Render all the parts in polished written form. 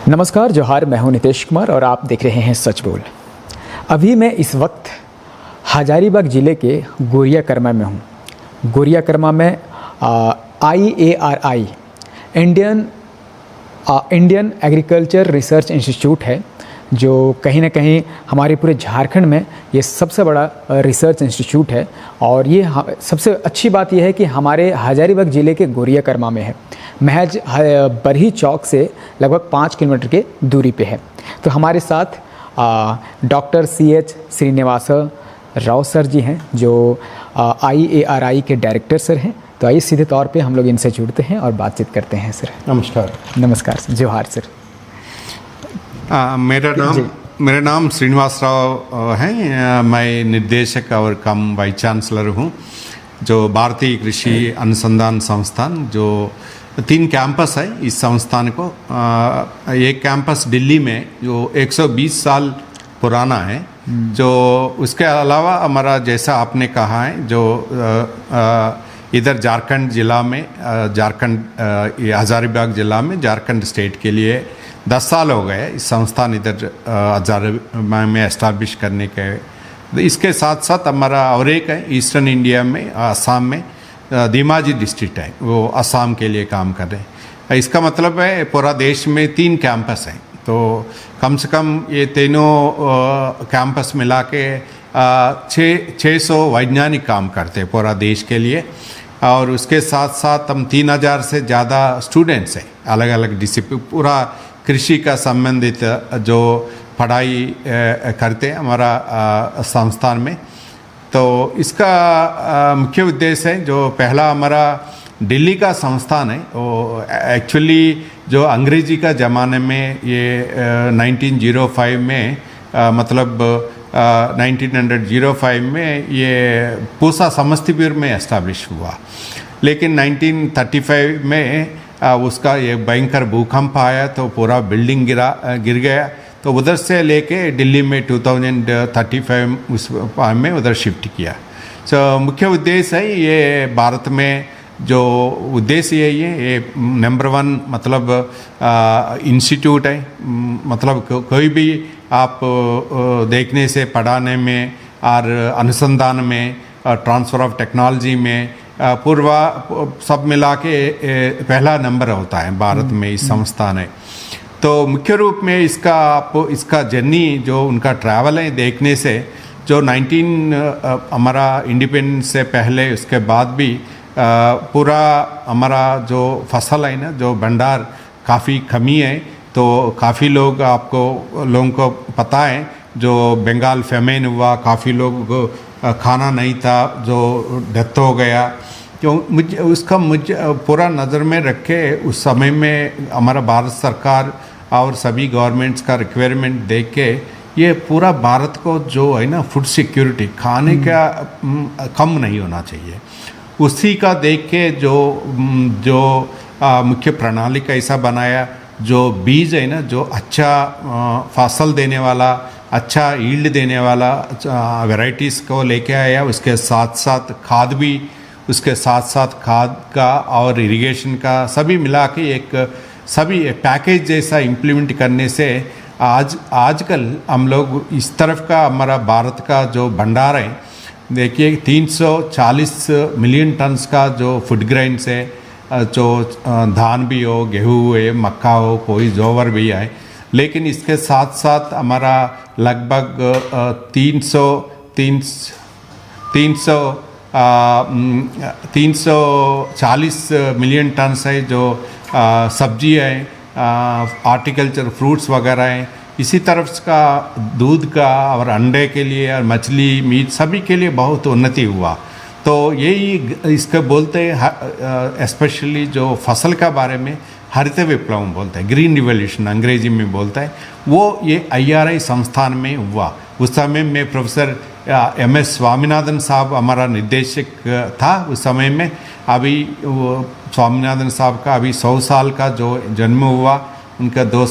नमस्कार जोहार, मैं हूं नितेश कुमार और आप देख रहे हैं सच बोल। अभी मैं इस वक्त हजारीबाग ज़िले के गोरिया कर्मा में हूं। गोरिया कर्मा में IARI Indian agriculture research institute है, जो कहीं ना कहीं हमारे पूरे झारखंड में ये सबसे बड़ा रिसर्च इंस्टीट्यूट है। और ये सबसे अच्छी बात यह है कि हमारे हजारीबाग ज़िले के गोरिया कर्मा में है, महज बरही चौक से लगभग 5 किलोमीटर के दूरी पे है। तो हमारे साथ doctor CH Srinivas Rao sir ji हैं, जो IARI के डायरेक्टर सर हैं। तो आइए सीधे तौर पे हम लोग इनसे जुड़ते हैं और बातचीत करते हैं। सर नमस्कार। नमस्कार सर, जोहार सर। मेरा नाम श्रीनिवास राव है। मैं निर्देशक और कम वाइस चांसलर हूँ, जो भारतीय कृषि अनुसंधान संस्थान, जो 3 कैंपस है इस संस्थान को। एक कैंपस दिल्ली में जो 120 साल पुराना है, जो उसके अलावा हमारा, जैसा आपने कहा है, जो इधर झारखंड ज़िला में, हजारीबाग ज़िला में झारखंड स्टेट के लिए 10 साल हो गए इस संस्थान इधर हजारीबाग में एस्टैब्लिश करने के। इसके साथ साथ हमारा और एक है ईस्टर्न इंडिया में, असम में धेमाजी डिस्ट्रिक्ट है, वो असम के लिए काम कर रहे हैं। इसका मतलब है पूरा देश में 3 कैंपस हैं, तो कम से कम ये तीनों कैंपस मिला के 600 वैज्ञानिक काम करते हैं पूरा देश के लिए। और उसके साथ साथ हम 3000 से ज़्यादा स्टूडेंट्स हैं, अलग अलग डिसिप्लिन, पूरा कृषि का संबंधित जो पढ़ाई करते हैं हमारा संस्थान में। तो इसका मुख्य उद्देश्य है, जो पहला हमारा दिल्ली का संस्थान है, वो एक्चुअली जो अंग्रेजी का ज़माने में ये 1905 में मतलब 1905 में ये पूसा समस्तीपुर में एस्टैब्लिश हुआ। लेकिन 1935 में उसका ये भयंकर भूकंप आया, तो पूरा बिल्डिंग गिर गया। तो उधर से लेके दिल्ली में 2035 उस में उधर शिफ्ट किया। सो मुख्य उद्देश्य है, ये भारत में जो उद्देश्य यही है, ये नंबर 1 मतलब इंस्टीट्यूट है। मतलब कोई भी आप देखने से, पढ़ाने में और अनुसंधान में, ट्रांसफ़र ऑफ टेक्नोलॉजी में पूर्वा सब मिला के पहला नंबर होता है भारत में इस संस्थान है। तो मुख्य रूप में इसका जर्नी, जो उनका ट्रैवल है, देखने से जो हमारा इंडिपेंडेंस से पहले, उसके बाद भी पूरा हमारा जो फसल है ना, जो भंडार काफ़ी कमी है। तो काफ़ी लोगों को पता है, जो बंगाल फेमेन हुआ, काफ़ी लोग खाना नहीं था, जो डेथ हो गया। तो मुझे पूरा नज़र में रखे उस समय में हमारा भारत सरकार और सभी गवर्नमेंट्स का रिक्वायरमेंट देख के, ये पूरा भारत को जो है ना, फूड सिक्योरिटी, खाने का कम नहीं होना चाहिए, उसी का देख के जो मुख्य प्रणाली का ऐसा बनाया, जो बीज है ना, जो अच्छा फसल देने वाला, अच्छा यील्ड देने वाला वैरायटीज़ को लेके आया। उसके साथ साथ खाद भी, उसके साथ साथ खाद का और इरिगेशन का सभी मिला के सभी पैकेज जैसा इम्प्लीमेंट करने से आजकल हम लोग इस तरफ का, हमारा भारत का जो भंडार है, देखिए 340 मिलियन टन्स का जो फूड ग्रेन्स है, जो धान भी हो, गेहूँ है, मक्का हो, कोई जोवर भी है। लेकिन इसके साथ साथ हमारा लगभग 340 मिलियन टन्स है जो सब्जी है, हार्टिकल्चर फ्रूट्स वगैरह हैं। इसी तरफ का दूध का और अंडे के लिए और मछली, मीट, सभी के लिए बहुत उन्नति हुआ। तो यही इसके बोलते हैं, स्पेशली जो फसल का बारे में हरित विप्लव बोलते हैं, ग्रीन रिवॉल्यूशन अंग्रेजी में बोलता है, वो ये IRI संस्थान में हुआ। उस समय में प्रोफेसर MS स्वामीनाथन साहब हमारा निर्देशक था उस समय में। अभी वो स्वामीनाथन साहब का अभी 100 साल का जो जन्म हुआ, उनका 1-2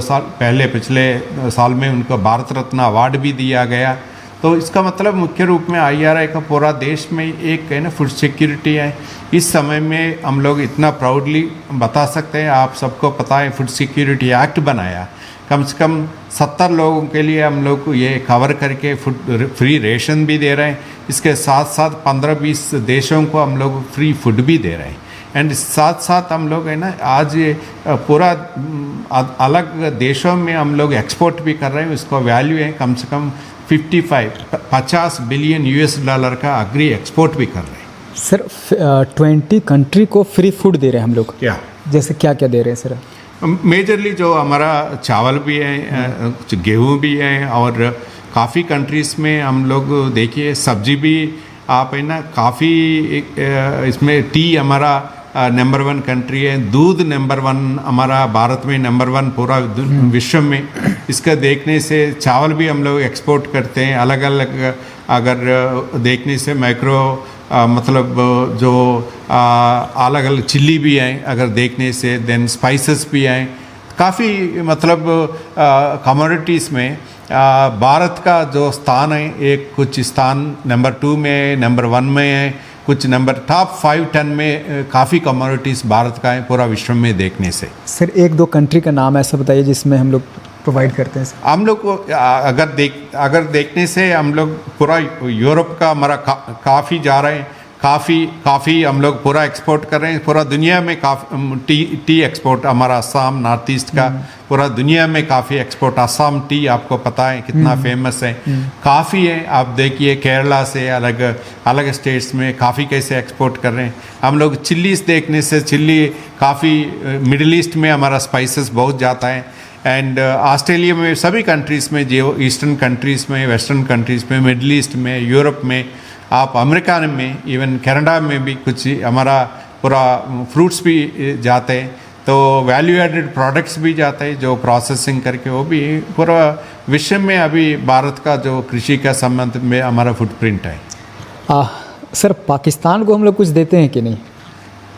साल पहले, पिछले साल में उनको भारत रत्न अवार्ड भी दिया गया। तो इसका मतलब मुख्य रूप में IRI का पूरा देश में एक है ना फूड सिक्योरिटी है। इस समय में हम लोग इतना प्राउडली बता सकते हैं, आप सबको पता है फूड सिक्योरिटी एक्ट बनाया, कम से कम 70 लोगों के लिए हम लोग को ये कवर करके फूड फ्री रेशन भी दे रहे हैं। इसके साथ साथ 15-20 देशों को हम लोग फ्री फूड भी दे रहे हैं। एंड साथ साथ हम लोग है ना आज ये पूरा अलग देशों में हम लोग एक्सपोर्ट भी कर रहे हैं। उसका वैल्यू है कम से कम 50 बिलियन $50 का अग्री एक्सपोर्ट भी कर रहे हैं। सर 20 कंट्री को फ्री फूड दे रहे हैं हम लोग, क्या जैसे क्या क्या दे रहे हैं सर? मेजरली जो हमारा चावल भी है, गेहूँ भी है, और काफ़ी कंट्रीज़ में हम लोग देखिए सब्जी भी आप है ना काफ़ी इसमें टी हमारा नंबर 1 कंट्री है, दूध नंबर 1 हमारा भारत में नंबर 1 पूरा विश्व में। इसका देखने से चावल भी हम लोग एक्सपोर्ट करते हैं अलग अलग। अगर देखने से माइक्रो मतलब जो अलग अलग चिल्ली भी हैं, अगर देखने से देन स्पाइसेस भी हैं, काफ़ी मतलब कमोडिटीज़ में भारत का जो स्थान है, एक कुछ स्थान नंबर 2 में, नंबर 1 में है, कुछ नंबर टॉप 5-10 में काफ़ी कमोडिटीज़ भारत का है पूरा विश्व में देखने से। सर 1-2 कंट्री का नाम ऐसा बताइए जिसमें हम लोग प्रोवाइड करते हैं सर। हम लोग को अगर देखने से हम लोग पूरा यूरोप का हमारा काफ़ी जा रहे हैं, काफ़ी हम लोग पूरा एक्सपोर्ट कर रहे हैं। पूरा दुनिया में टी एक्सपोर्ट हमारा असम नॉर्थ ईस्ट का पूरा दुनिया में काफ़ी एक्सपोर्ट। असम टी आपको पता है कितना फेमस है, काफ़ी है। आप देखिए केरला से अलग अलग स्टेट्स में काफ़ी कैसे एक्सपोर्ट कर रहे हैं। हम लोग चिल्लीस देखने से चिल्ली काफ़ी मिडिल ईस्ट में हमारा स्पाइसेस बहुत जाता है। एंड ऑस्ट्रेलिया में सभी कंट्रीज़ में, जो ईस्टर्न कंट्रीज़ में, वेस्टर्न कंट्रीज़ में, मिडिल ईस्ट में, यूरोप में, आप अमेरिका में, इवन कनाडा में भी कुछ हमारा पूरा फ्रूट्स भी जाते हैं। तो वैल्यू एडेड प्रोडक्ट्स भी जाते हैं जो प्रोसेसिंग करके, वो भी पूरा विश्व में अभी भारत का जो कृषि का संबंध में हमारा फुटप्रिंट है। सर पाकिस्तान को हम लोग कुछ देते हैं कि नहीं?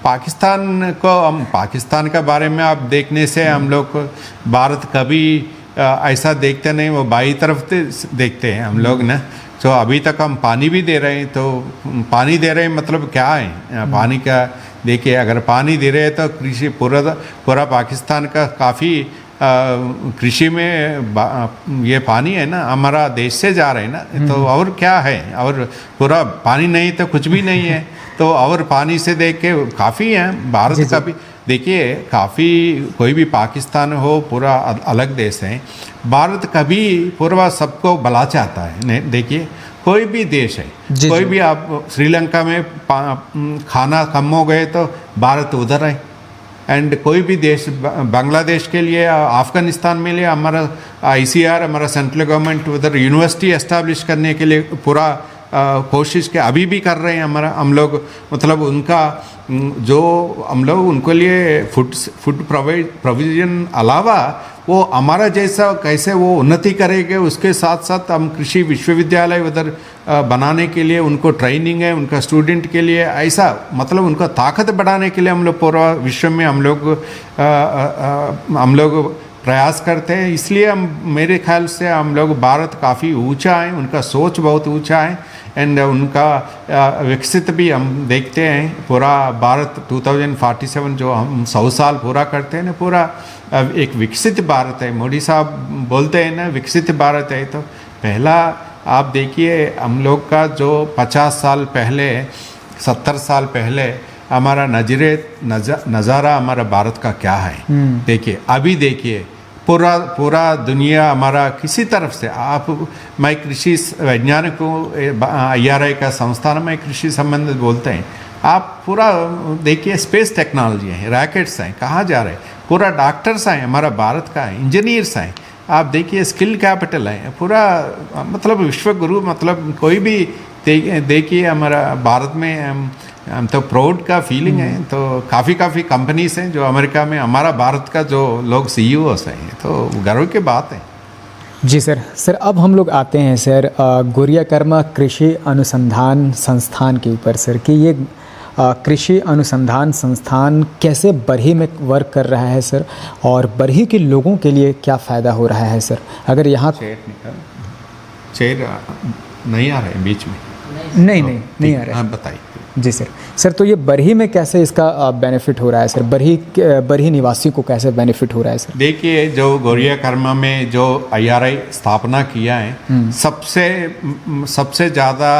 पाकिस्तान का बारे में आप देखने से हम लोग भारत कभी ऐसा देखते नहीं, वो बाई तरफ देखते हैं हम लोग ना। तो अभी तक हम पानी भी दे रहे हैं, तो पानी दे रहे हैं मतलब क्या है पानी का देखिए, अगर पानी दे रहे हैं तो कृषि पूरा पाकिस्तान का काफ़ी कृषि में ये पानी है ना हमारा देश से जा रहे हैं ना। तो और क्या है, और पूरा पानी नहीं तो कुछ भी नहीं है। तो और पानी से देख के काफ़ी है भारत का भी। देखिए काफ़ी कोई भी पाकिस्तान हो पूरा अलग देश है, भारत कभी पूरा सबको भला चाहता है। देखिए कोई भी देश है, कोई भी आप श्रीलंका में खाना कम हो गए तो भारत उधर है। एंड कोई भी देश, बांग्लादेश के लिए, अफ़गानिस्तान में लिए हमारा ICR हमारा सेंट्रल गवर्नमेंट उधर यूनिवर्सिटी एस्टैब्लिश करने के लिए पूरा कोशिश के अभी भी कर रहे हैं। हमारा हम लोग मतलब उनका जो हम लोग उनके लिए फूड प्रोविजन अलावा वो हमारा जैसा कैसे वो उन्नति करेंगे, उसके साथ साथ हम कृषि विश्वविद्यालय उधर बनाने के लिए उनको ट्रेनिंग है, उनका स्टूडेंट के लिए ऐसा मतलब उनका ताकत बढ़ाने के लिए हम लोग पूरा विश्व में हम लोग प्रयास करते हैं। इसलिए हम मेरे ख्याल से हम लोग भारत काफ़ी ऊंचा है, उनका सोच बहुत ऊंचा है। एंड उनका विकसित भी हम देखते हैं पूरा भारत 2047 जो हम 100 साल पूरा करते हैं ना, पूरा एक विकसित भारत है। मोदी साहब बोलते हैं ना विकसित भारत है, तो पहला आप देखिए हम लोग का जो 50 साल पहले 70 साल पहले हमारा नज़ारा हमारा भारत का क्या है। देखिए अभी देखिए पूरा दुनिया हमारा किसी तरफ से मैं कृषि वैज्ञानिक हूँ, IRI का संस्थान में कृषि संबंधित बोलते हैं। आप पूरा देखिए स्पेस टेक्नोलॉजी है, रॉकेट्स हैं, कहाँ जा रहे हैं, पूरा डॉक्टर्स हैं हमारा भारत का है, इंजीनियर्स हैं। आप देखिए स्किल कैपिटल है पूरा, मतलब विश्व गुरु, मतलब कोई भी देखिए हमारा भारत में हम तो प्राउड का फीलिंग है। तो काफ़ी कंपनीज हैं जो अमेरिका में, हमारा भारत का जो लोग CEOs हैं, तो गर्व की बात है। जी सर अब हम लोग आते हैं सर गोरियाकर्मा कृषि अनुसंधान संस्थान के ऊपर सर कि ये कृषि अनुसंधान संस्थान कैसे बरही में वर्क कर रहा है सर, और बरही के लोगों के लिए क्या फ़ायदा हो रहा है सर, अगर यहाँ नहीं आ रहे हैं बीच में? नहीं आ रहा है। हाँ बताइए। जी सर तो ये बरही में कैसे इसका बेनिफिट हो रहा है सर? बरही निवासी को कैसे बेनिफिट हो रहा है सर? देखिए, जो गौरिया कर्मा में जो IRI स्थापना किया है, सबसे ज़्यादा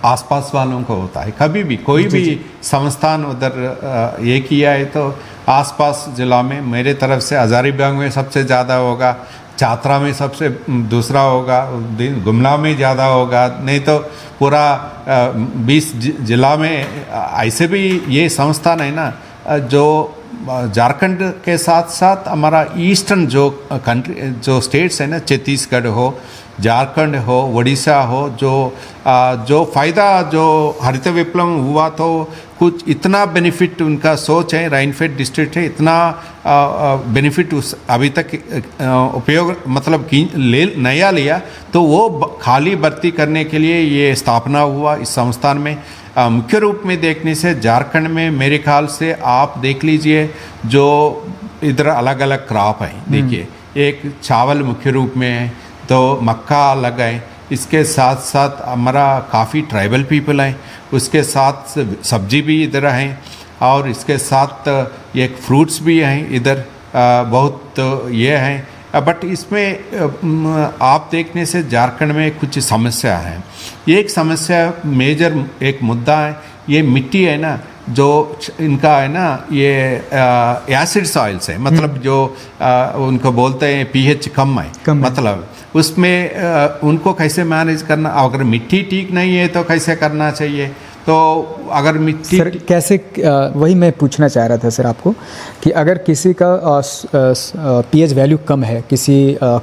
आसपास वालों को होता है। कभी भी कोई भी संस्थान उधर ये किया है तो आसपास जिला में, मेरे तरफ से हजारीबाग में सबसे ज़्यादा होगा, चातरा में सबसे दूसरा होगा, गुमला में ज़्यादा होगा, नहीं तो पूरा 20 जिला में। ऐसे भी ये संस्थान है ना, जो झारखंड के साथ साथ हमारा ईस्टर्न जो स्टेट्स है ना, छत्तीसगढ़ हो, झारखंड हो, उड़ीसा हो, जो फ़ायदा जो हरित विप्लव हुआ तो कुछ इतना बेनिफिट उनका सोच है, राइनफेड डिस्ट्रिक्ट है, इतना बेनिफिट अभी तक उपयोग मतलब नया लिया, तो वो खाली भर्ती करने के लिए ये स्थापना हुआ इस संस्थान में। मुख्य रूप में देखने से झारखंड में मेरे ख्याल से आप देख लीजिए, जो इधर अलग अलग क्रॉप है। देखिए, एक चावल मुख्य रूप में है, तो मक्का अलग है, इसके साथ साथ हमारा काफ़ी ट्राइबल पीपल हैं, उसके साथ सब्जी भी इधर हैं, और इसके साथ एक फ्रूट्स भी हैं इधर बहुत ये हैं। बट इसमें आप देखने से झारखंड में कुछ समस्या है। ये एक समस्या मेजर एक मुद्दा है, ये मिट्टी है ना, जो इनका है ना, ये एसिड सॉइल्स है, मतलब जो उनको बोलते हैं pH कम है, मतलब उसमें उनको कैसे मैनेज करना, अगर मिट्टी ठीक नहीं है तो कैसे करना चाहिए। तो अगर मिट्टी सर कैसे, वही मैं पूछना चाह रहा था सर आपको कि अगर किसी का pH वैल्यू कम है किसी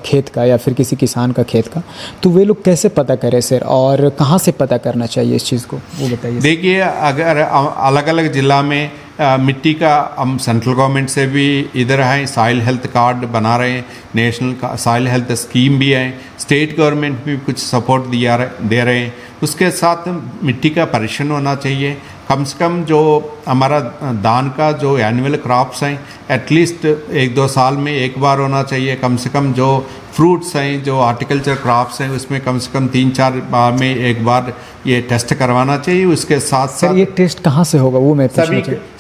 खेत का या फिर किसी किसान का खेत का, तो वे लोग कैसे पता करें सर, और कहाँ से पता करना चाहिए इस चीज़ को, वो बताइए। देखिए, अगर अलग अलग जिला में मिट्टी का हम सेंट्रल गवर्नमेंट से भी इधर है सॉइल हेल्थ कार्ड बना रहे हैं, नेशनल सॉइल हेल्थ स्कीम भी है, स्टेट गवर्नमेंट भी कुछ सपोर्ट दे रहे हैं। उसके साथ मिट्टी का परीक्षण होना चाहिए, कम से कम जो हमारा धान का जो एनुअल क्रॉप्स हैं एटलीस्ट 1-2 साल में एक बार होना चाहिए, कम से कम जो फ्रूट्स हैं, जो हार्टिकल्चर क्रॉप्स हैं, उसमें कम से कम 3-4 बार में एक बार ये टेस्ट करवाना चाहिए। उसके साथ सर ये टेस्ट कहाँ से होगा, वो मैं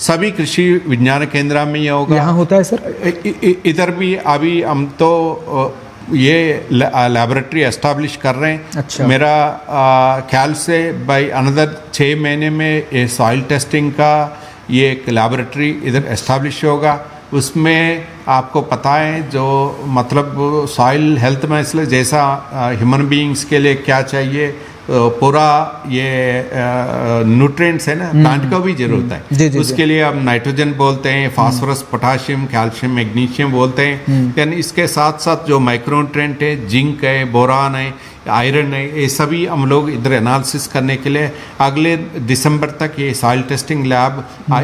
सभी कृषि विज्ञान केंद्र में ये होगा। यहाँ होता है सर? इधर भी अभी हम तो ये लैबोरेटरी एस्टैब्लिश कर रहे हैं। अच्छा। मेरा ख्याल से बाय अनदर 6 महीने में ये सॉइल टेस्टिंग का ये एक लैबोरेटरी इधर एस्टैब्लिश होगा। उसमें आपको पता है जो मतलब सॉइल हेल्थ में इसलिए जैसा ह्यूमन बीइंग्स के लिए क्या चाहिए, पूरा ये न्यूट्रिएंट्स है ना, प्लांट को भी जरूरत है। जी, जी, उसके लिए हम नाइट्रोजन बोलते हैं, फास्फोरस, पोटाशियम, कैल्शियम, मैग्नीशियम बोलते हैं। यानी इसके साथ साथ जो माइक्रोन्यूट्रिएंट है, जिंक है, बोरान है, आयरन है, ये सभी हम लोग इधर एनालिसिस करने के लिए अगले दिसंबर तक ये सॉइल टेस्टिंग लैब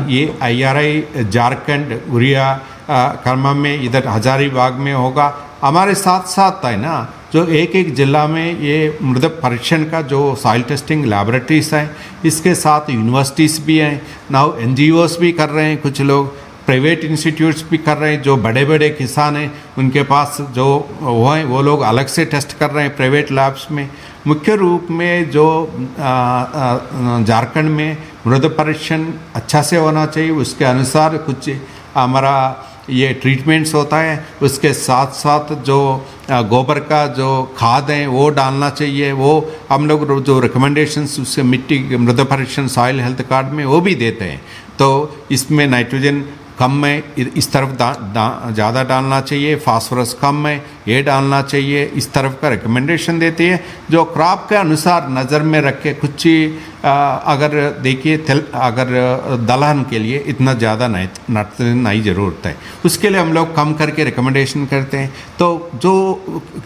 ये IRI झारखंड गुरिया कर्मा में इधर हजारीबाग में होगा। हमारे साथ साथ है ना, जो एक जिला में ये मृदा परीक्षण का जो सॉइल टेस्टिंग लैबोरेटरीज हैं, इसके साथ यूनिवर्सिटीज़ भी हैं, नाउ NGOs भी कर रहे हैं, कुछ लोग प्राइवेट इंस्टीट्यूट्स भी कर रहे हैं। जो बड़े बड़े किसान हैं उनके पास जो वो हैं वो लोग अलग से टेस्ट कर रहे हैं प्राइवेट लैब्स में। मुख्य रूप में जो झारखंड में मृदा परीक्षण अच्छा से होना चाहिए, उसके अनुसार कुछ हमारा ये ट्रीटमेंट्स होता है। उसके साथ साथ जो गोबर का जो खाद है वो डालना चाहिए, वो हम लोग जो रिकमेंडेशंस उसके मिट्टी मृदा परीक्षण सॉइल हेल्थ कार्ड में वो भी देते हैं। तो इसमें नाइट्रोजन कम है, इस तरफ ज़्यादा डालना चाहिए, फास्फोरस कम है, ये डालना चाहिए, इस तरफ का रिकमेंडेशन देती है। जो क्रॉप के अनुसार नज़र में रख के कुछ अगर देखिए अगर दलहन के लिए इतना ज़्यादा नाइट्रोजन नहीं ज़रूरत है, उसके लिए हम लोग कम करके रिकमेंडेशन करते हैं। तो जो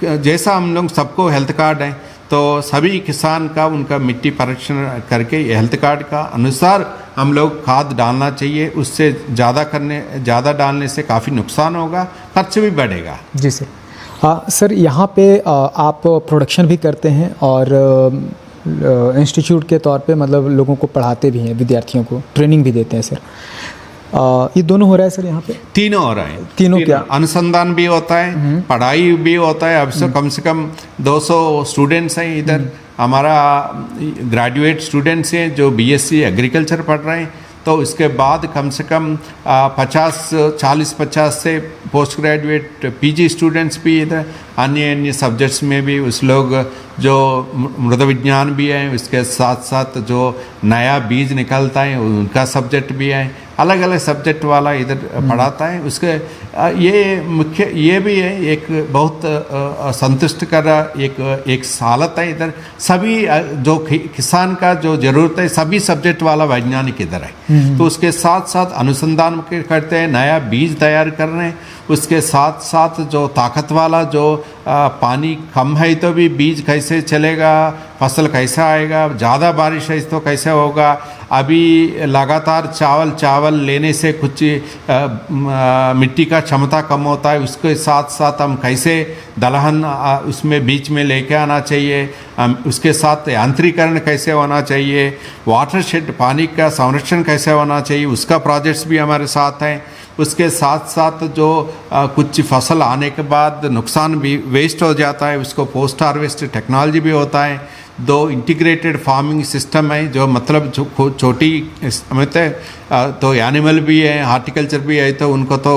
जैसा हम लोग सबको हेल्थ कार्ड है, तो सभी किसान का उनका मिट्टी परीक्षण करके हेल्थ कार्ड का अनुसार हम लोग खाद डालना चाहिए। उससे ज़्यादा डालने से काफ़ी नुकसान होगा, खर्च भी बढ़ेगा। जी सर। सर यहाँ पे आप प्रोडक्शन भी करते हैं और इंस्टीट्यूट के तौर पे मतलब लोगों को पढ़ाते भी हैं, विद्यार्थियों को ट्रेनिंग भी देते हैं सर। ये दोनों हो रहा है सर यहाँ पे? तीनों हो रहा है। तीनों क्या? अनुसंधान भी होता है, पढ़ाई भी होता है। अब से कम 200 स्टूडेंट्स हैं इधर हमारा ग्रेजुएट स्टूडेंट्स हैं जो बीएससी एग्रीकल्चर पढ़ रहे हैं, तो उसके बाद कम से कम 40-50 से पोस्ट ग्रेजुएट पीजी स्टूडेंट्स भी इधर, अन्य सब्जेक्ट्स में भी उस लोग जो मृदा विज्ञान भी है, उसके साथ साथ जो नया बीज निकलता है उनका सब्जेक्ट भी है, अलग अलग सब्जेक्ट वाला इधर पढ़ाता है। उसके ये भी है एक बहुत संतुष्ट कर एक हालत है इधर। सभी जो किसान का जो ज़रूरत है सभी सब्जेक्ट वाला वैज्ञानिक इधर है। तो उसके साथ साथ अनुसंधान करते हैं, नया बीज तैयार कर रहे हैं, उसके साथ साथ जो ताकत वाला जो पानी कम है तो भी बीज कैसे चलेगा, फसल कैसा आएगा, ज़्यादा बारिश है तो कैसे होगा। अभी लगातार चावल लेने से कुछ मिट्टी का क्षमता कम होता है, उसके साथ साथ हम कैसे दलहन उसमें बीच में लेके आना चाहिए, उसके साथ यांत्रिकरण कैसे होना चाहिए, वाटर शेड पानी का संरक्षण कैसे होना चाहिए, उसका प्रोजेक्ट्स भी हमारे साथ हैं। उसके साथ साथ जो कुछ फसल आने के बाद नुकसान भी वेस्ट हो जाता है, उसको पोस्ट हार्वेस्ट टेक्नोलॉजी भी होता है। 2 इंटीग्रेटेड फार्मिंग सिस्टम है, जो मतलब छोटी तो एनिमल भी है, हार्टिकल्चर भी है, तो उनको तो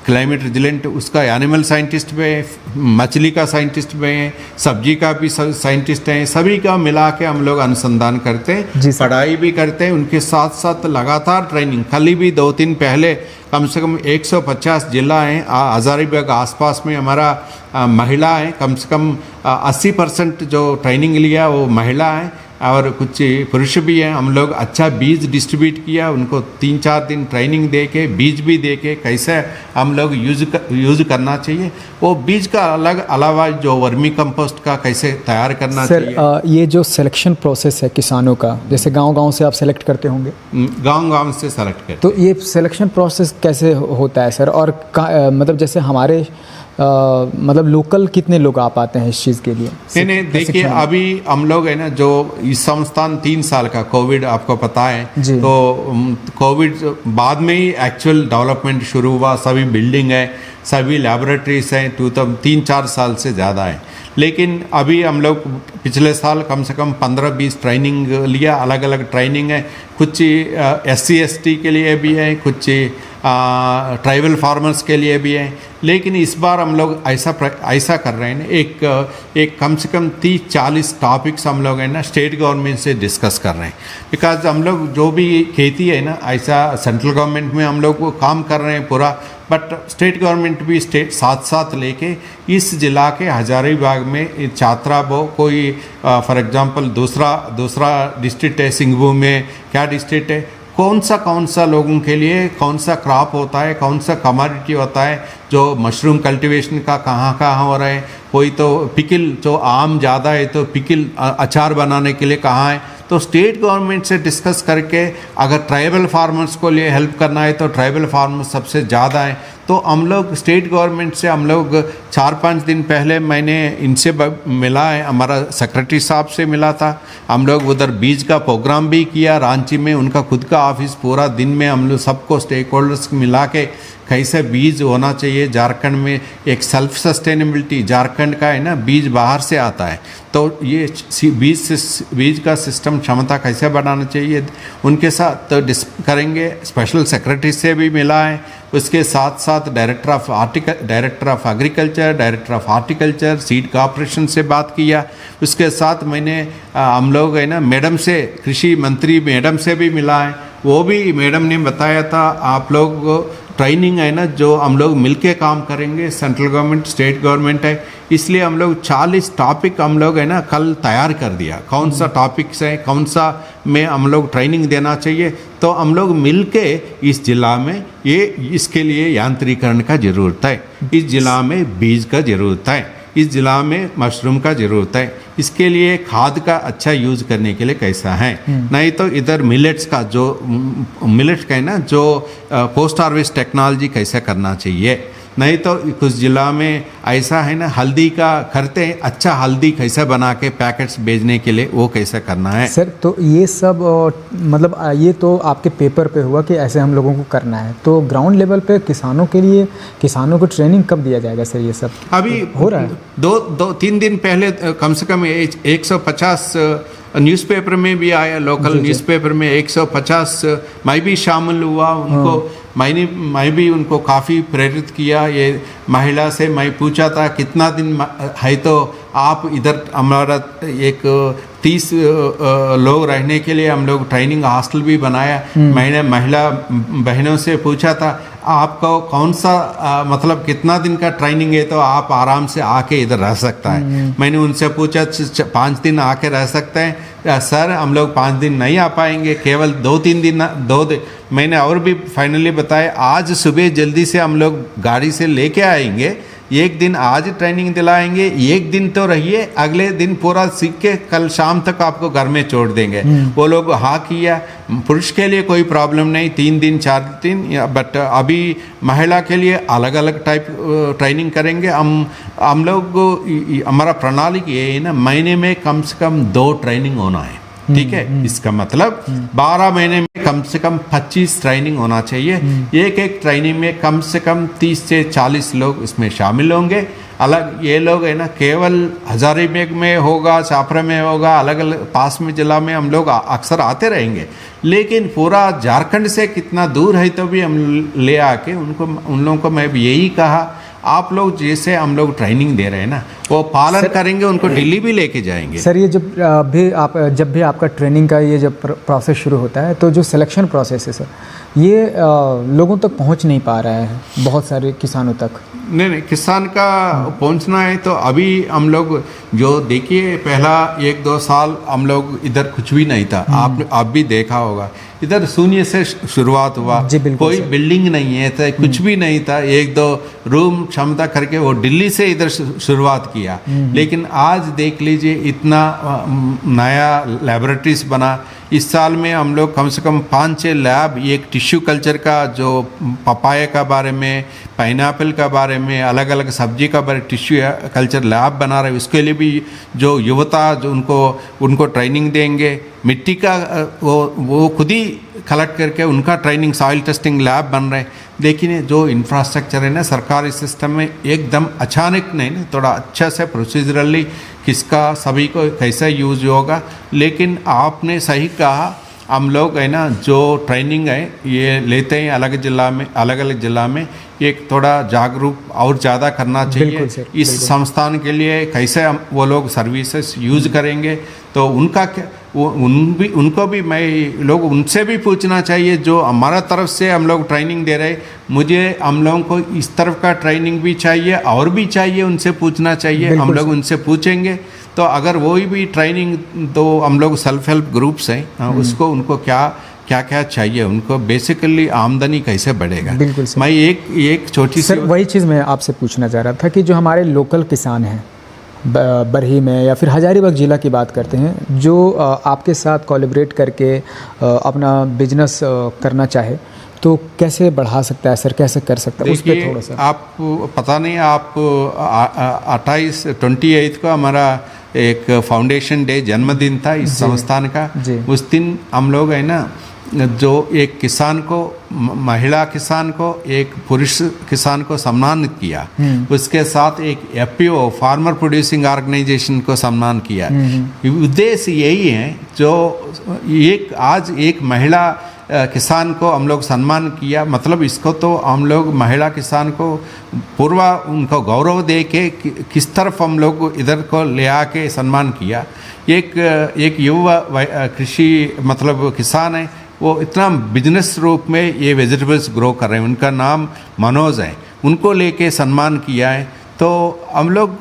क्लाइमेट रेजिलेंट उसका एनिमल साइंटिस्ट भी है, मछली का साइंटिस्ट भी है, सब्जी का भी साइंटिस्ट हैं, सभी का मिला के हम लोग अनुसंधान करते हैं, पढ़ाई भी करते हैं। उनके साथ साथ लगातार ट्रेनिंग, कल ही भी 2 दिन पहले कम से कम 150 जिला हैं, हज़ारीबाग आसपास में हमारा महिला है, कम से कम 80% जो ट्रेनिंग लिया वो महिला है और कुछ पुरुष भी हैं। हम लोग अच्छा बीज डिस्ट्रीब्यूट किया, उनको 3-4 दिन ट्रेनिंग दे के बीज भी दे के कैसे हम लोग यूज़ करना चाहिए, वो बीज का अलावा जो वर्मी कंपोस्ट का कैसे तैयार करना चाहिए। सर ये जो सिलेक्शन प्रोसेस है किसानों का, जैसे गांव-गांव से आप सेलेक्ट करते होंगे? गांव-गांव से सेलेक्ट करते। तो ये सिलेक्शन प्रोसेस कैसे होता है सर? और मतलब जैसे हमारे मतलब लोकल कितने लोग आ पाते हैं इस चीज़ के लिए? नहीं देखिए, अभी हम लोग है ना, जो इस संस्थान 3 साल का कोविड आपको पता है, तो कोविड बाद में ही एक्चुअल डेवलपमेंट शुरू हुआ, सभी बिल्डिंग है, सभी लैबोरेटरीज हैं, तो 3-4 साल से ज़्यादा है। लेकिन अभी हम लोग पिछले साल कम से कम 15-20 ट्रेनिंग लिया, अलग अलग ट्रेनिंग है, कुछ SC/ST के लिए भी है, कुछ ट्राइबल फार्मर्स के लिए भी है। लेकिन इस बार हम लोग ऐसा कर रहे हैं ना, एक कम से कम 30-40 टॉपिक्स हम लोग है ना स्टेट गवर्नमेंट से डिस्कस कर रहे हैं। बिकॉज हम लोग जो भी खेती है ना, ऐसा सेंट्रल गवर्नमेंट में हम लोग काम कर रहे हैं पूरा, बट स्टेट गवर्नमेंट भी साथ साथ लेके इस जिला के हजारीबाग में छात्राबो कोई फॉर एग्जांपल दूसरा डिस्ट्रिक्ट है, सिंघभूम में क्या डिस्ट्रिक्ट है, कौन सा लोगों के लिए कौन सा क्रॉप होता है, कौन सा कमोडिटी होता है, जो मशरूम कल्टीवेशन का कहाँ हो रहा है, कोई तो पिकिल, जो आम ज़्यादा है तो पिकिल अचार बनाने के लिए कहाँ है। तो स्टेट गवर्नमेंट से डिस्कस करके अगर ट्राइबल फार्मर्स को लिए हेल्प करना है तो ट्राइबल फार्मर्स सबसे ज़्यादा है। तो हम लोग स्टेट गवर्नमेंट से हम लोग 4-5 दिन पहले मैंने इनसे मिला है, हमारा सेक्रेटरी साहब से मिला था। हम लोग उधर बीज का प्रोग्राम भी किया रांची में, उनका खुद का ऑफिस, पूरा दिन में हम लोग सबको स्टेक होल्डर्स मिला के कैसे बीज होना चाहिए। झारखंड में एक सेल्फ सस्टेनेबिलिटी, झारखंड का है ना, बीज बाहर से आता है, तो ये बीज का सिस्टम क्षमता कैसे बढ़ाना चाहिए, उनके साथ तो करेंगे। स्पेशल सेक्रेटरी से भी मिला है, उसके साथ साथ director of agriculture, director of horticulture, seed corporation से बात किया। उसके साथ मैंने हम लोग है ना मैडम से, कृषि मंत्री मैडम से भी मिला है, वो भी मैडम ने बताया था आप लोग ट्रेनिंग है ना, जो हम लोग मिलके काम करेंगे, सेंट्रल गवर्नमेंट स्टेट गवर्नमेंट है, इसलिए हम लोग 40 टॉपिक हम लोग है ना कल तैयार कर दिया, कौन सा टॉपिक्स है, कौन सा में हम लोग ट्रेनिंग देना चाहिए। तो हम लोग मिलके इस जिला में इसके लिए यांत्रिकरण का ज़रूरत है, इस जिला में बीज का ज़रूरत है, इस जिला में मशरूम का ज़रूरत है, इसके लिए खाद का अच्छा यूज़ करने के लिए कैसा है। नहीं तो इधर मिलेट्स का जो है ना, जो पोस्ट हार्वेस्ट टेक्नोलॉजी कैसे करना चाहिए। नहीं तो कुछ जिला में ऐसा है ना, हल्दी का करते हैं, अच्छा हल्दी कैसे बना के पैकेट्स भेजने के लिए वो कैसे करना है। सर तो ये सब मतलब ये तो आपके पेपर पे हुआ कि ऐसे हम लोगों को करना है, तो ग्राउंड लेवल पे किसानों के लिए किसानों को ट्रेनिंग कब दिया जाएगा सर? ये सब अभी हो रहा है? 2-3 दिन पहले कम से कम 150 न्यूज़पेपर में भी आया, लोकल न्यूज़पेपर में 150 मैं भी शामिल हुआ उनको। मैं भी उनको काफ़ी प्रेरित किया। ये महिला से मैं पूछा था कितना दिन है, तो आप इधर हमारा एक 30 लोग रहने के लिए हम लोग ट्रेनिंग हॉस्टल भी बनाया। मैंने महिला बहनों से पूछा था आपको कौन सा मतलब कितना दिन का ट्रेनिंग है तो आप आराम से आके इधर रह सकता है। मैंने उनसे पूछा 5 दिन आके रह सकते हैं? सर हम लोग 5 दिन नहीं आ पाएंगे, केवल 2-3 दिन 2 दिन। मैंने और भी फाइनली बताया आज सुबह जल्दी से हम लोग गाड़ी से लेके आएंगे, एक दिन आज ट्रेनिंग दिलाएंगे, एक दिन तो रहिए, अगले दिन पूरा सीख के कल शाम तक आपको घर में छोड़ देंगे। वो लोग हाँ किया। पुरुष के लिए कोई प्रॉब्लम नहीं, 3 दिन 4 दिन, बट अभी महिला के लिए अलग अलग टाइप ट्रेनिंग करेंगे हम लोग। हमारा प्रणाली ये है ना, महीने में कम से कम 2 ट्रेनिंग होना है, ठीक है। इसका मतलब 12 महीने में कम से कम 25 ट्रेनिंग होना चाहिए। एक ट्रेनिंग में कम से कम 30 से 40 लोग इसमें शामिल होंगे। अलग ये लोग है ना, केवल हजारीबाग में होगा, छापरा में होगा, अलग अलग पास में जिला में हम लोग अक्सर आते रहेंगे, लेकिन पूरा झारखंड से कितना दूर है तो भी हम ले आके उन लोगों को मैं भी यही कहा आप लोग जैसे हम लोग ट्रेनिंग दे रहे हैं ना वो पालन करेंगे, उनको दिल्ली भी लेके जाएंगे। सर ये जब भी आपका ट्रेनिंग का ये जब प्रोसेस शुरू होता है तो जो सिलेक्शन प्रोसेस है सर, ये लोगों तक पहुंच नहीं पा रहा है, बहुत सारे किसानों तक। नहीं, किसान का पहुंचना है तो अभी हम लोग जो देखिए पहला 1-2 साल हम लोग इधर कुछ भी नहीं था। आप भी देखा होगा इधर शून्य से शुरुआत हुआ, कोई बिल्डिंग नहीं है था, कुछ भी नहीं था, 1-2 रूम क्षमता करके वो दिल्ली से इधर शुरुआत किया। लेकिन आज देख लीजिए इतना नया लैबोरेटरीज बना। इस साल में हम लोग कम से कम 5-6 लैब, एक टिश्यू कल्चर का जो पपाया का बारे में, पाइनएप्पल का बारे में, अलग अलग सब्जी का बारे टिश्यू कल्चर लैब बना रहे हैं। उसके लिए भी जो युवता जो उनको ट्रेनिंग देंगे। मिट्टी का वो खुद ही कलेक्ट करके उनका ट्रेनिंग, सॉइल टेस्टिंग लैब बन रहे हैं। देखिए जो इंफ्रास्ट्रक्चर है ना सरकारी सिस्टम में, एकदम अचानक नहीं ना, थोड़ा अच्छा से प्रोसीजरली किसका सभी को कैसा यूज होगा। लेकिन आपने सही कहा, हम लोग है ना जो ट्रेनिंग है ये लेते हैं अलग अलग जिला में एक थोड़ा जागरूक और ज़्यादा करना चाहिए। इस संस्थान के लिए कैसे वो लोग सर्विसेज यूज करेंगे तो उनका उनको भी उनसे भी पूछना चाहिए। जो हमारा तरफ से हम लोग ट्रेनिंग दे रहे, मुझे हम लोगों को इस तरफ का ट्रेनिंग भी चाहिए और भी चाहिए, उनसे पूछना चाहिए। हम लोग उनसे पूछेंगे तो अगर वही भी ट्रेनिंग, तो हम लोग सेल्फ हेल्प ग्रुप्स हैं उसको उनको क्या चाहिए, उनको बेसिकली आमदनी कैसे बढ़ेगा। बिल्कुल सर। मैं एक छोटी सी वही चीज़ मैं आपसे पूछना चाह रहा था कि जो हमारे लोकल किसान हैं बरही में या फिर हजारीबाग जिला की बात करते हैं, जो आपके साथ कोलैबोरेट करके अपना बिजनेस करना चाहे तो कैसे बढ़ा सकता है सर, कैसे कर सकता है, उस पर थोड़ा सा। आप पता नहीं, आप 28 को हमारा एक फाउंडेशन डे जन्मदिन था इस संस्थान का। उस दिन हम लोग है ना जो एक किसान को, महिला किसान को, एक पुरुष किसान को सम्मानित किया। उसके साथ एक FPO फार्मर प्रोड्यूसिंग ऑर्गेनाइजेशन को सम्मान किया। उद्देश्य यही है, जो आज एक महिला किसान को हम लोग सम्मान किया, मतलब इसको तो हम लोग महिला किसान को पूर्व उनको गौरव दे के किस तरफ हम लोग इधर को ले आके सम्मान किया। एक युवा कृषि मतलब किसान है, वो इतना बिजनेस रूप में ये वेजिटेबल्स ग्रो कर रहे हैं, उनका नाम मनोज है, उनको लेके सम्मान किया है। तो हम लोग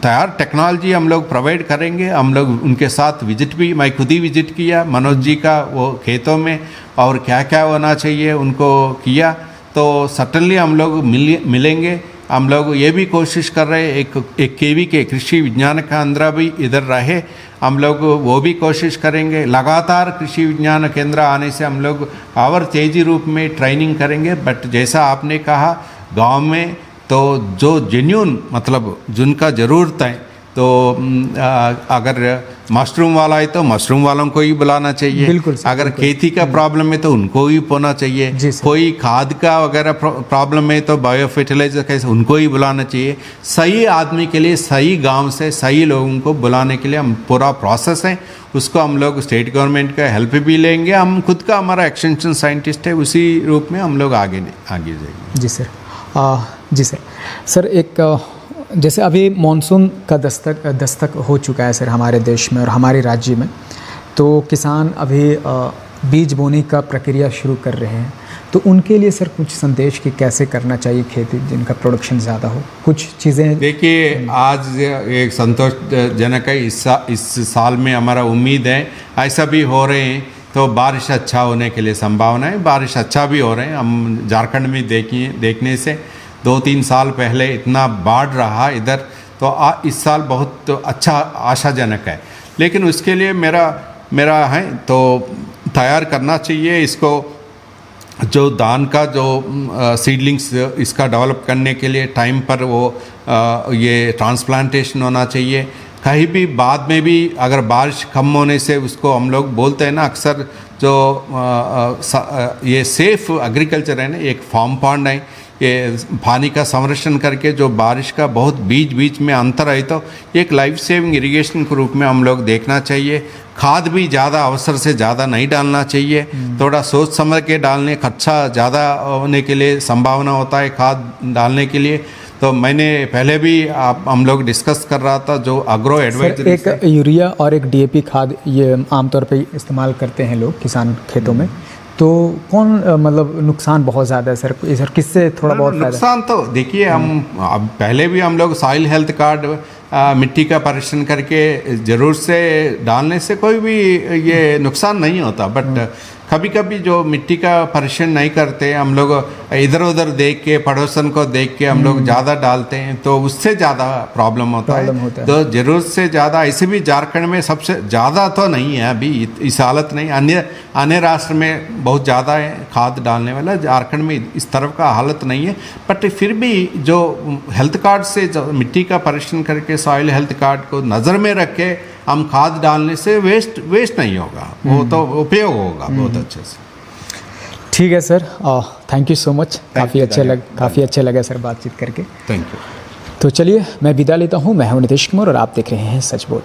तैयार टेक्नोलॉजी हम लोग प्रोवाइड करेंगे। हम लोग उनके साथ विजिट भी, मैं खुद ही विजिट किया मनोज जी का वो खेतों में, और क्या क्या होना चाहिए उनको किया। तो सटनली हम लोग मिलेंगे। हम लोग ये भी कोशिश कर रहे हैं एक KV के कृषि विज्ञान केंद्र भी इधर रहे, हम लोग वो भी कोशिश करेंगे। लगातार कृषि विज्ञान केंद्र आने से हम लोग और तेजी रूप में ट्रेनिंग करेंगे। बट जैसा आपने कहा, गांव में तो जो जेन्यून मतलब जिनका ज़रूरत है, तो अगर मशरूम वाला है तो मशरूम वालों को ही बुलाना चाहिए। बिल्कुल सर, अगर बिल्कुल। खेती का प्रॉब्लम है तो उनको ही होना चाहिए। जी सर। कोई खाद का वगैरह प्रॉब्लम है तो बायो फर्टिलाइजर कैसे उनको ही बुलाना चाहिए। सही आदमी के लिए सही गांव से सही लोगों को बुलाने के लिए हम पूरा प्रोसेस है, उसको हम लोग स्टेट गवर्नमेंट का हेल्प भी लेंगे। हम खुद का हमारा एक्सटेंशन साइंटिस्ट है, उसी रूप में हम लोग आगे जाएंगे। जी सर। जी सर। सर एक जैसे अभी मॉनसून का दस्तक हो चुका है सर हमारे देश में और हमारे राज्य में, तो किसान अभी बीज बोने का प्रक्रिया शुरू कर रहे हैं, तो उनके लिए सर कुछ संदेश कि कैसे करना चाहिए खेती जिनका प्रोडक्शन ज़्यादा हो, कुछ चीज़ें। देखिए आज एक संतोषजनक है, इस साल में हमारा उम्मीद है ऐसा भी हो रहे हैं, तो बारिश अच्छा होने के लिए संभावना है। बारिश अच्छा भी हो रहे हैं। हम झारखंड में देखने से 2-3 साल पहले इतना बाढ़ रहा इधर, तो इस साल बहुत अच्छा आशाजनक है। लेकिन उसके लिए मेरा है तो तैयार करना चाहिए इसको, जो धान का जो सीडलिंग्स इसका डेवलप करने के लिए टाइम पर वो ये ट्रांसप्लांटेशन होना चाहिए। कहीं भी बाद में भी अगर बारिश कम होने से उसको हम लोग बोलते हैं ना अक्सर, जो ये सेफ एग्रीकल्चर है ना, एक फार्म पॉन्ड है, ये पानी का संरक्षण करके जो बारिश का बहुत बीच में अंतर है, तो एक लाइफ सेविंग इरिगेशन के रूप में हम लोग देखना चाहिए। खाद भी ज़्यादा अवसर से ज़्यादा नहीं डालना चाहिए, थोड़ा सोच समझ के डालने, खर्चा ज़्यादा होने के लिए संभावना होता है खाद डालने के लिए। तो मैंने पहले भी हम लोग डिस्कस कर रहा था जो अग्रो एडवाइजरी, एक यूरिया और एक डीएपी खाद ये आमतौर पे इस्तेमाल करते हैं लोग किसान खेतों में, तो कौन मतलब नुकसान बहुत ज़्यादा है सर किससे थोड़ा बहुत नुकसान तो देखिए, हम अब पहले भी हम लोग सॉइल हेल्थ कार्ड मिट्टी का परीक्षण करके ज़रूर से डालने से कोई भी ये नुकसान नहीं होता। बट कभी कभी जो मिट्टी का परीक्षण नहीं करते, हम लोग इधर उधर देख के पड़ोसन को देख के हम लोग ज़्यादा डालते हैं, तो उससे ज़्यादा प्रॉब्लम होता है। तो ज़रूरत से ज़्यादा, ऐसे भी झारखंड में सबसे ज़्यादा तो नहीं है अभी इस हालत नहीं, अन्य राष्ट्र में बहुत ज़्यादा है खाद डालने वाला, झारखंड में इस तरफ का हालत नहीं है। बट फिर भी जो हेल्थ कार्ड से जो मिट्टी का परीक्षण करके सॉइल हेल्थ कार्ड को नज़र में रख के हम खाद डालने से वेस्ट नहीं होगा, वो तो उपयोग होगा बहुत अच्छे से। ठीक है sir, thank you so much, काफ़ी अच्छा लगा सर बातचीत करके। Thank you. तो चलिए मैं विदा लेता हूँ। मैं हूँ नितेश कुमार और आप देख रहे हैं सच बोल।